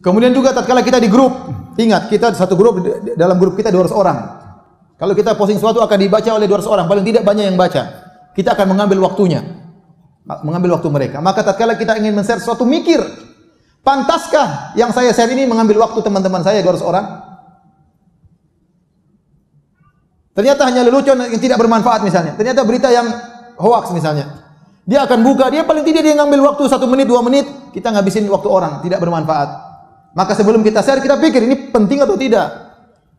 Kemudian juga tatkala kita di grup, ingat kita satu grup, dalam grup kita 200 orang. Kalau kita posting sesuatu akan dibaca oleh 200 orang, paling tidak banyak yang baca. Kita akan mengambil waktunya, mengambil waktu mereka. Maka tatkala kita ingin men-share sesuatu, mikir, pantaskah yang saya share ini mengambil waktu teman-teman saya 200 orang? Ternyata hanya lelucon yang tidak bermanfaat misalnya. Ternyata berita yang hoax misalnya. Dia akan buka, dia paling tidak dia ngambil waktu 1 menit, 2 menit, kita ngabisin waktu orang, tidak bermanfaat. Maka sebelum kita share, kita pikir ini penting atau tidak.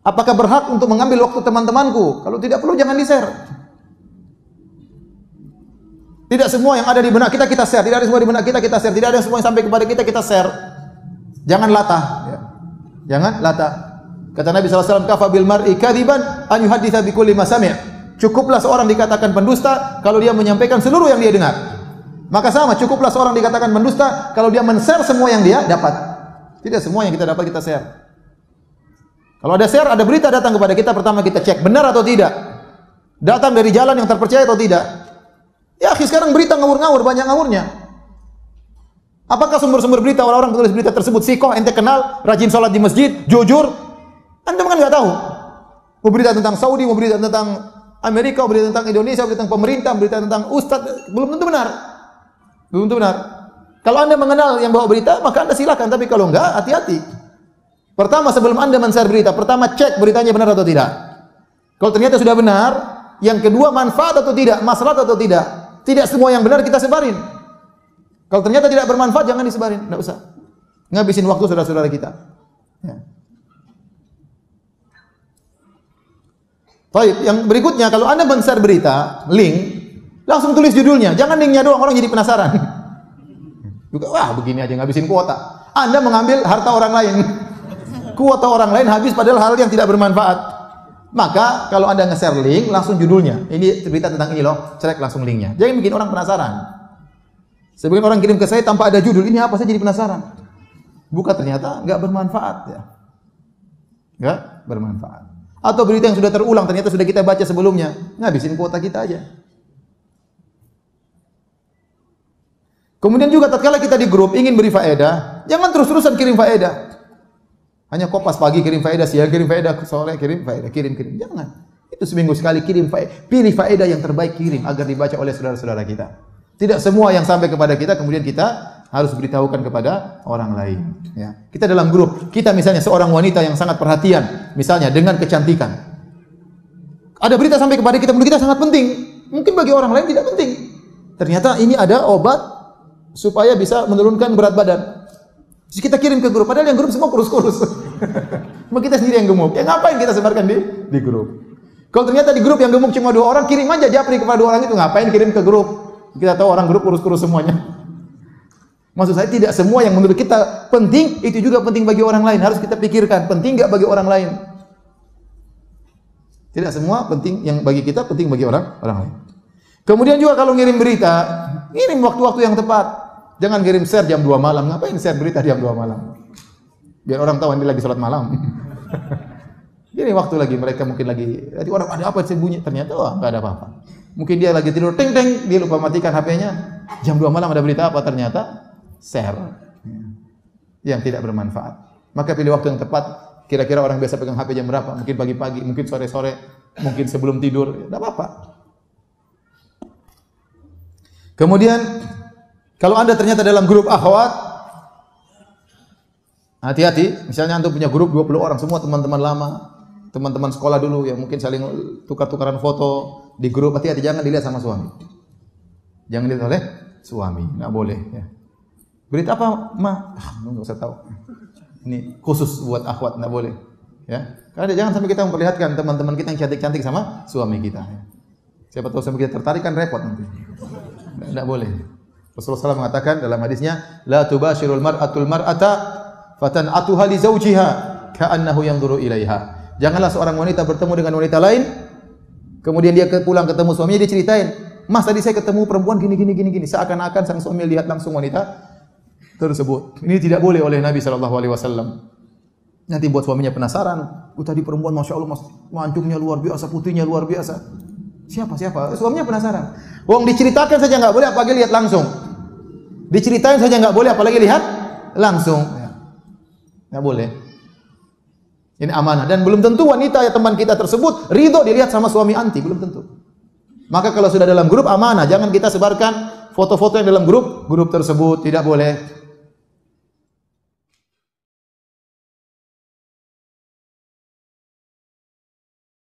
Apakah berhak untuk mengambil waktu teman-temanku? Kalau tidak perlu jangan di-share. Tidak semua yang ada di benak kita share, tidak ada semua di benak kita share, tidak ada semua yang sampai kepada kita share. Jangan latah, ya. Jangan latah. Kata Nabi SAW, kafa bil mar'i kadiban an yuhadditsa bi kulli ma sami'. Cukuplah seorang dikatakan pendusta kalau dia menyampaikan seluruh yang dia dengar. Maka sama, cukuplah seorang dikatakan pendusta kalau dia men-share semua yang dia dapat. Tidak semua yang kita dapat kita share. Kalau ada share, ada berita datang kepada kita, pertama kita cek benar atau tidak. Datang dari jalan yang terpercaya atau tidak. Ya, sekarang berita ngawur-ngawur, banyak ngawurnya. Apakah sumber-sumber berita orang-orang penulis berita tersebut sikoh, ente kenal, rajin sholat di masjid, jujur? Anda kan nggak tahu. Mau berita tentang Saudi, mau berita tentang Amerika, mau berita tentang Indonesia, mau berita tentang pemerintah, mau berita tentang ustadz, belum tentu benar. Belum tentu benar. Kalau Anda mengenal yang bawa berita, maka Anda silakan. Tapi kalau enggak, hati-hati. Pertama, sebelum Anda men-share berita, pertama cek beritanya benar atau tidak. Kalau ternyata sudah benar, yang kedua manfaat atau tidak, maslahat atau tidak. Tidak semua yang benar kita sebarin. Kalau ternyata tidak bermanfaat, jangan disebarin. Tidak usah. Ngabisin waktu saudara-saudara kita. Ya. Baik, yang berikutnya kalau Anda men-share berita, link, langsung tulis judulnya. Jangan linknya doang, orang jadi penasaran. Juga, wah begini aja ngabisin kuota. Anda mengambil harta orang lain. Kuota orang lain habis padahal hal yang tidak bermanfaat. Maka kalau Anda nge-share link, langsung judulnya. Ini berita tentang ini loh, selek langsung linknya. Jangan bikin orang penasaran. Sebagian orang kirim ke saya tanpa ada judul, ini apa, saya jadi penasaran. Buka ternyata nggak bermanfaat ya. Nggak bermanfaat. Atau berita yang sudah terulang, ternyata sudah kita baca sebelumnya. Ngabisin kuota kita aja. Kemudian juga tatkala kita di grup ingin beri faedah, jangan terus-terusan kirim faedah. Hanya kopas pagi kirim faedah, siang kirim faedah, sore kirim faedah, kirim. Jangan. Itu seminggu sekali kirim faedah. Pilih faedah yang terbaik kirim agar dibaca oleh saudara-saudara kita. Tidak semua yang sampai kepada kita kemudian kita harus beritahukan kepada orang lain. Ya. Kita dalam grup, kita misalnya seorang wanita yang sangat perhatian, misalnya dengan kecantikan. Ada berita sampai kepada kita, menurut kita sangat penting. Mungkin bagi orang lain tidak penting. Ternyata ini ada obat supaya bisa menurunkan berat badan. Terus kita kirim ke grup, padahal yang grup semua kurus-kurus. Cuma kita sendiri yang gemuk. Ya ngapain kita sebarkan di grup? Kalau ternyata di grup yang gemuk cuma 2 orang, kirim aja japri kepada 2 orang itu. Ngapain kirim ke grup? Kita tahu orang grup kurus-kurus semuanya. Maksud saya tidak semua yang menurut kita penting itu juga penting bagi orang lain. Harus kita pikirkan penting nggak bagi orang lain. Tidak semua penting yang bagi kita penting bagi orang lain. Kemudian juga kalau ngirim berita, ngirim waktu-waktu yang tepat. Jangan ngirim share jam 2 malam. Ngapain share berita jam 2 malam? Biar orang tahu ini lagi sholat malam. Ini waktu lagi mereka mungkin lagi orang ada apa sih bunyi, ternyata wah nggak ada apa-apa. Mungkin dia lagi tidur, ting ting, dia lupa matikan HP-nya. Jam 2 malam ada berita apa, ternyata share yang tidak bermanfaat. Maka pilih waktu yang tepat. Kira-kira orang biasa pegang HP jam berapa? Mungkin pagi-pagi, mungkin sore-sore, mungkin sebelum tidur, tidak apa-apa. Kemudian kalau Anda ternyata dalam grup akhwat, hati-hati. Misalnya Anda punya grup 20 orang, semua teman-teman lama, teman-teman sekolah dulu yang mungkin saling tukar-tukaran foto di grup. Hati-hati, jangan dilihat sama suami. Jangan dilihat oleh suami, nggak boleh. Ya. Berita apa, Ma? Nggak usah tahu. Ini khusus buat akhwat, nggak boleh. Ya, karena jangan sampai kita memperlihatkan teman-teman kita yang cantik-cantik sama suami kita. Ya. Siapa tahu suami kita tertarik kan repot nanti. Nggak boleh. Rasulullah SAW mengatakan dalam hadisnya, la tubashirul mar'atul mar'ata fatan'atuha li zawjiha ka'annahu yanzuru ilaiha. Janganlah seorang wanita bertemu dengan wanita lain, kemudian dia pulang ketemu suaminya, dia ceritain, Mas tadi saya ketemu perempuan gini, seakan-akan sang suami lihat langsung wanita tersebut. Ini tidak boleh oleh Nabi SAW. Nanti buat suaminya penasaran. Tadi perempuan, masya Allah, mas, mancungnya luar biasa, putihnya luar biasa. Siapa? Suaminya penasaran. Wong diceritakan saja nggak boleh, apalagi lihat langsung. Diceritain saja nggak boleh, apalagi lihat langsung. Enggak boleh. Ini amanah dan belum tentu wanita ya teman kita tersebut ridho dilihat sama suami anti, belum tentu. Maka kalau sudah dalam grup amanah, jangan kita sebarkan foto-foto yang dalam grup tersebut, tidak boleh.